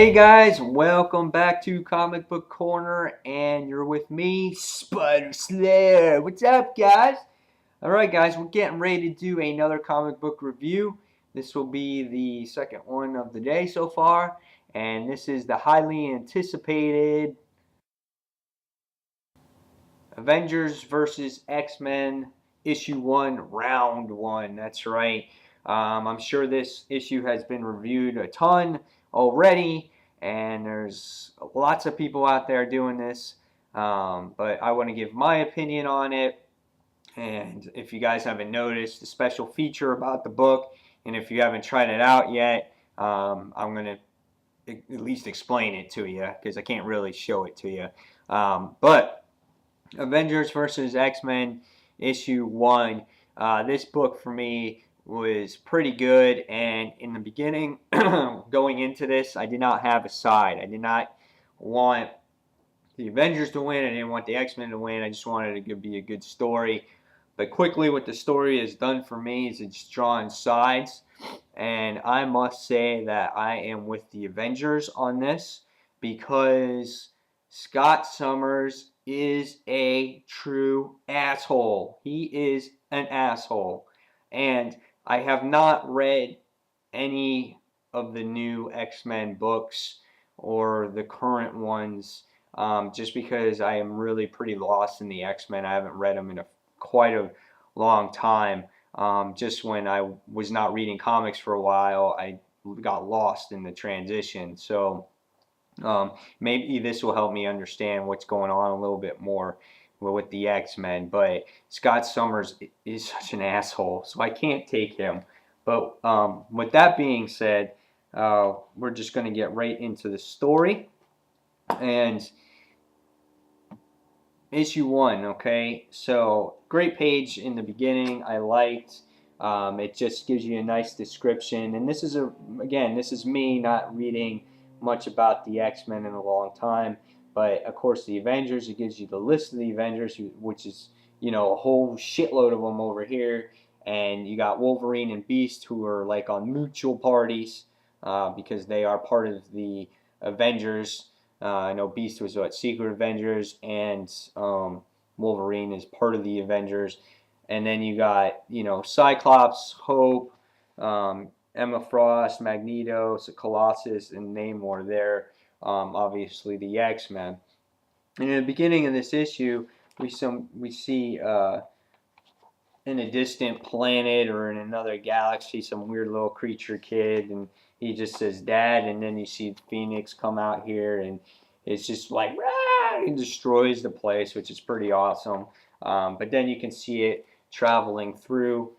Hey guys, welcome back to Comic Book Corner, and you're with me, Spider Slayer. What's up, guys? Alright guys, we're getting ready to do another comic book review. This will be the second one of the day so far, and this is the highly anticipated Avengers vs. X-Men issue 1, round 1. That's right. I'm sure this issue has been reviewed a ton already, and there's lots of people out there doing this, but I want to give my opinion on it. And if you guys haven't noticed, the special feature about the book, and if you haven't tried it out yet, I'm going to at least explain it to you because I can't really show it to you. But Avengers vs. X-Men issue 1. This book for me was pretty good, and in the beginning, going into this, I did not have a side. I did not want the Avengers to win. I didn't want the X-Men to win. I just wanted it to be a good story. But quickly, what the story has done for me is it's drawn sides, and I must say that I am with the Avengers on this because Scott Summers is a true asshole. He is an asshole. And I have not read any of the new X-Men books or the current ones, just because I am really pretty lost in the X-Men. I haven't read them in quite a long time. Just when I was not reading comics for a while, I got lost in the transition. So maybe this will help me understand what's going on a little bit more with the X-Men. But Scott Summers is such an asshole, so I can't take him. But with that being said, we're just going to get right into the story. And issue 1, okay? So great page in the beginning. I liked. It just gives you a nice description. And this is again, this is me not reading much about the X-Men in a long time. But of course, the Avengers. It gives you the list of the Avengers, which is a whole shitload of them over here. And you got Wolverine and Beast, who are like on mutual parties because they are part of the Avengers. I know Beast was Secret Avengers, and Wolverine is part of the Avengers. And then you got Cyclops, Hope, Emma Frost, Magneto, Colossus, and Namor. There, obviously the X-Men. And in the beginning of this issue, we see in a distant planet or in another galaxy some weird little creature kid, and he just says dad, and then you see Phoenix come out here, and it's just like rah, and destroys the place, which is pretty awesome. But then you can see it traveling through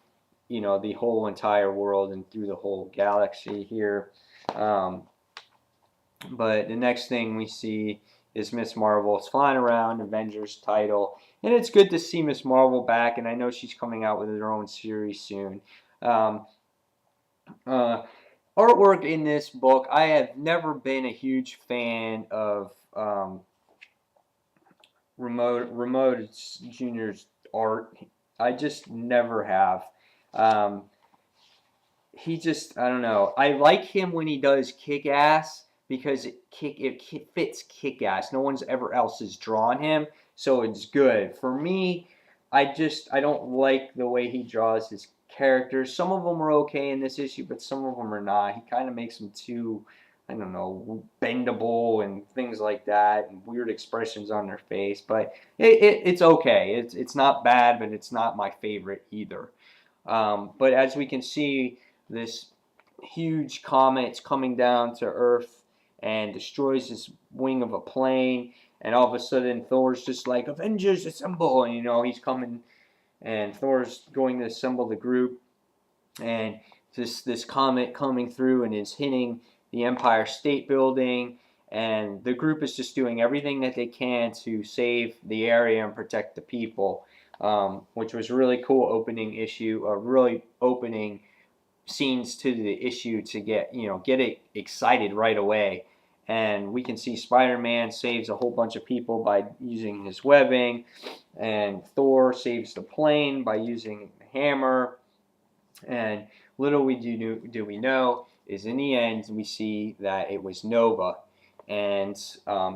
the whole entire world and through the whole galaxy here. But the next thing we see is Miss Marvel. It's flying around, Avengers title. And it's good to see Miss Marvel back, and I know she's coming out with her own series soon. Artwork in this book, I have never been a huge fan of Ramon Jr.'s art. I just never have. He just, I don't know. I like him when he does Kick-Ass because it fits Kick-Ass. No one's ever else has drawn him, so it's good. For me, I don't like the way he draws his characters. Some of them are okay in this issue, but some of them are not. He kind of makes them too, I don't know, bendable and things like that, and weird expressions on their face. But it's okay. It's not bad, but it's not my favorite either. But as we can see, this huge comet's coming down to Earth and destroys this wing of a plane, and all of a sudden Thor's just like, Avengers assemble, and he's coming, and Thor's going to assemble the group, and this comet coming through and is hitting the Empire State Building, and the group is just doing everything that they can to save the area and protect the people, which was really cool opening issue, really opening scenes to the issue to get it excited right away. And we can see Spider-Man saves a whole bunch of people by using his webbing, and Thor saves the plane by using the hammer. And little do we know, is in the end we see that it was Nova, and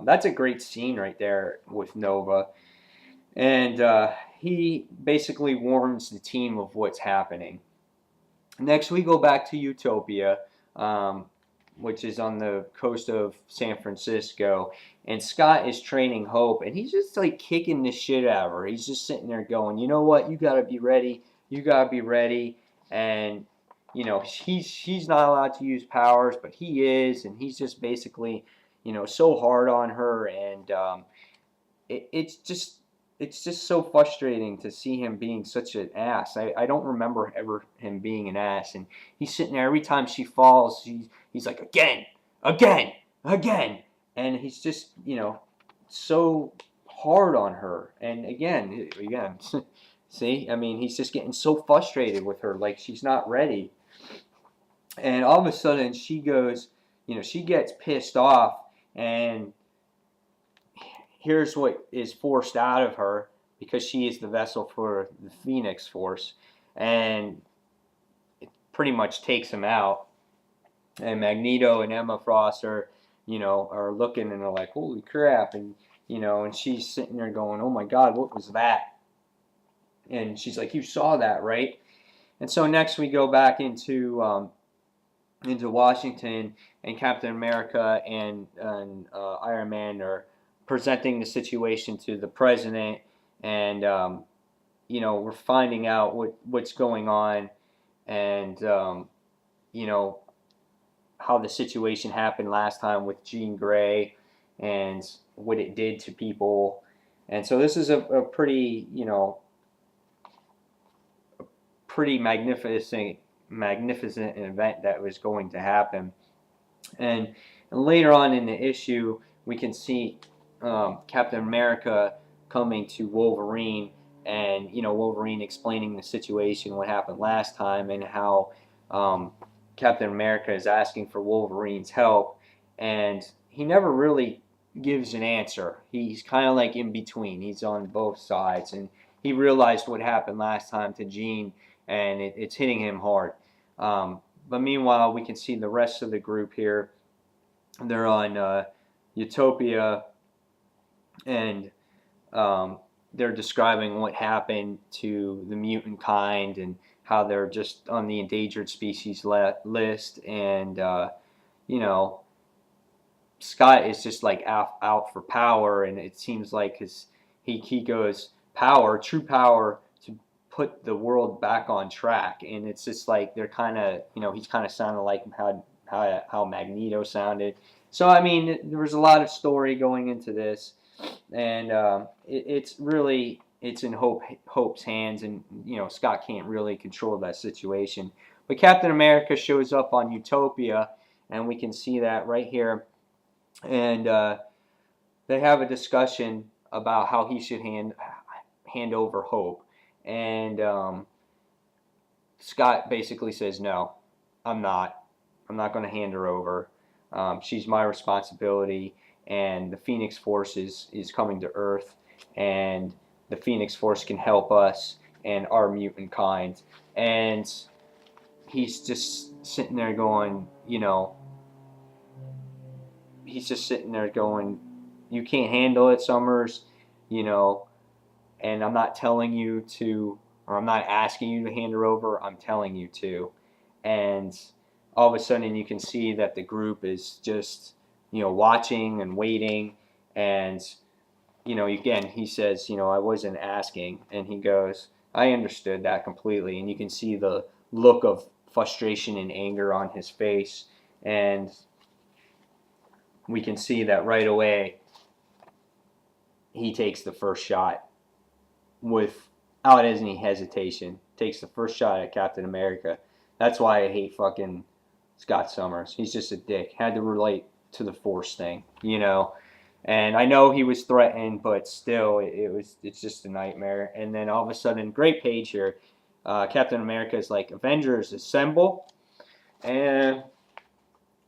that's a great scene right there with Nova, and he basically warns the team of what's happening. Next, we go back to Utopia, um, which is on the coast of San Francisco, and Scott is training Hope, and he's just like kicking the shit out of her. He's just sitting there going, you know what, you gotta be ready, you gotta be ready, and you know he's not allowed to use powers, but he is, and he's just basically, you know, so hard on her, and it's just so frustrating to see him being such an ass. I don't remember ever him being an ass, and he's sitting there every time she falls. He's like again, again, again, and he's just, you know, so hard on her. And again, see, I mean, he's just getting so frustrated with her, like she's not ready. And all of a sudden, she goes, you know, she gets pissed off, and here's what is forced out of her because she is the vessel for the Phoenix Force, and it pretty much takes him out. And Magneto and Emma Frost are, you know, are looking and they're like, "Holy crap!" And you know, and she's sitting there going, "Oh my God, what was that?" And she's like, "You saw that, right?" And so next we go back into Washington, and Captain America and Iron Man are presenting the situation to the president, and you know, we're finding out what's going on, and you know, how the situation happened last time with Jean Grey and what it did to people. And so this is a pretty, you know, pretty magnificent event that was going to happen. And later on in the issue, we can see Captain America coming to Wolverine, and you know, Wolverine explaining the situation, what happened last time, and how Captain America is asking for Wolverine's help, and he never really gives an answer. He's kind of like in between. He's on both sides, and he realized what happened last time to Jean, and it's hitting him hard. But meanwhile, we can see the rest of the group here. They're on Utopia, and they're describing what happened to the mutant kind and how they're just on the endangered species list. And, you know, Scott is just like out for power, and it seems like he goes power, true power, to put the world back on track. And it's just like they're kind of, you know, he's kind of sounding like how Magneto sounded. So I mean, there was a lot of story going into this, and it's really it's in Hope's hands, and you know, Scott can't really control that situation. But Captain America shows up on Utopia, and we can see that right here, and they have a discussion about how he should hand over Hope, and Scott basically says, "No, I'm not. I'm not going to hand her over. She's my responsibility, and the Phoenix Force is coming to Earth, and the Phoenix Force can help us and our mutant kind." And he's just sitting there going, you know, he's just sitting there going, "You can't handle it, Summers, you know, and I'm not telling you to, or I'm not asking you to hand her over, I'm telling you to." And all of a sudden you can see that the group is just, you know, watching and waiting. And, you know, again, he says, you know, "I wasn't asking." And he goes, "I understood that completely." And you can see the look of frustration and anger on his face. And we can see that right away he takes the first shot without any hesitation. Takes the first shot at Captain America. That's why I hate fucking Scott Summers. He's just a dick. Had to relate to the Force thing, you know. And I know he was threatened, but still, it's just a nightmare. And then all of a sudden, great page here. Captain America is like, "Avengers, assemble!" And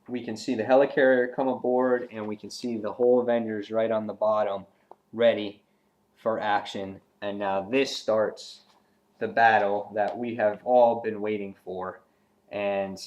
we can see the helicarrier come aboard, and we can see the whole Avengers right on the bottom, ready for action. And now this starts the battle that we have all been waiting for. And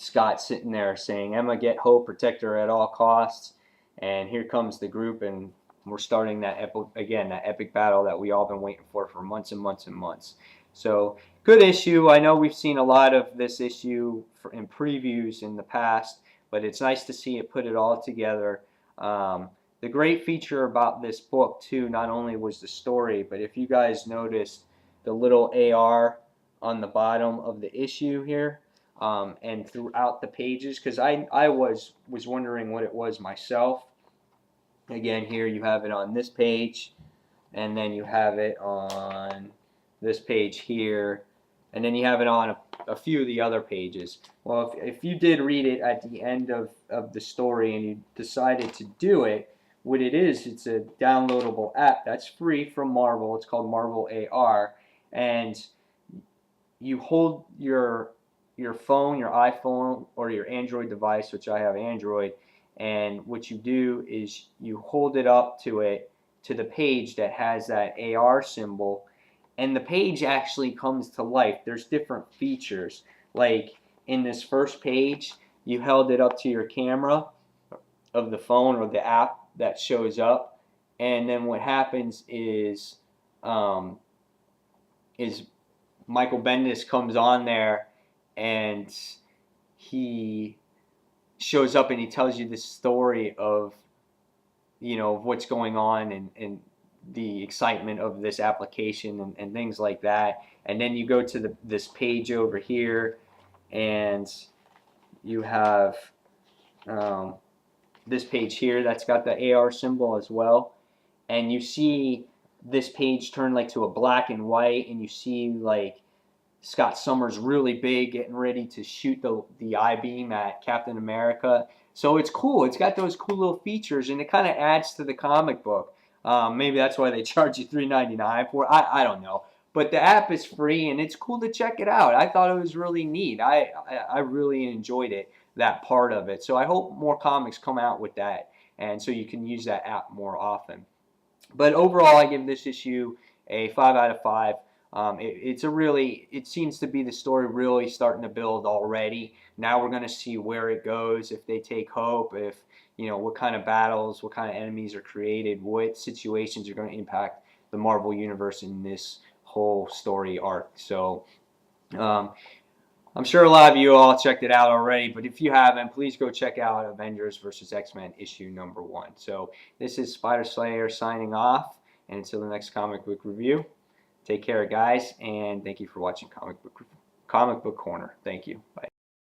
Scott sitting there saying, Emma, get hope, protect her at all costs. And here comes the group, and we're starting that epic battle that we all been waiting for months and months and months. So good issue. I know we've seen a lot of this issue in previews in the past, but it's nice to see it put it all together. The great feature about this book too, not only was the story, but if you guys noticed the little AR on the bottom of the issue here, and throughout the pages, because I was wondering what it was myself. Again, here you have it on this page, and then you have it on this page here, and then you have it on a few of the other pages. Well, if you did read it at the end of the story and you decided to do it, what it is, it's a downloadable app that's free from Marvel. It's called Marvel AR, and you hold your phone, your iPhone, or your Android device, which I have Android, and what you do is you hold it up to the page that has that AR symbol, and the page actually comes to life. There's different features. Like in this first page, you held it up to your camera of the phone or the app that shows up, and then what happens is Michael Bendis comes on there, and he shows up and he tells you the story of, of what's going on and the excitement of this application and things like that. And then you go to this page over here, and you have this page here that's got the AR symbol as well. And you see this page turn like to a black and white, and you see like Scott Summers really big, getting ready to shoot the I-beam at Captain America. So it's cool. It's got those cool little features, and it kind of adds to the comic book. Maybe that's why they charge you $3.99 for it. I don't know. But the app is free, and it's cool to check it out. I thought it was really neat. I really enjoyed it, that part of it. So I hope more comics come out with that, and so you can use that app more often. But overall, I give this issue a 5 out of 5. It seems to be the story really starting to build already. Now we're going to see where it goes, if they take hope, if, what kind of battles, what kind of enemies are created, what situations are going to impact the Marvel Universe in this whole story arc. So, I'm sure a lot of you all checked it out already, but if you haven't, please go check out Avengers vs. X-Men issue number 1. So this is Spider Slayer signing off, and until the next comic book review, take care, guys, and thank you for watching Comic Book Corner. Thank you. Bye.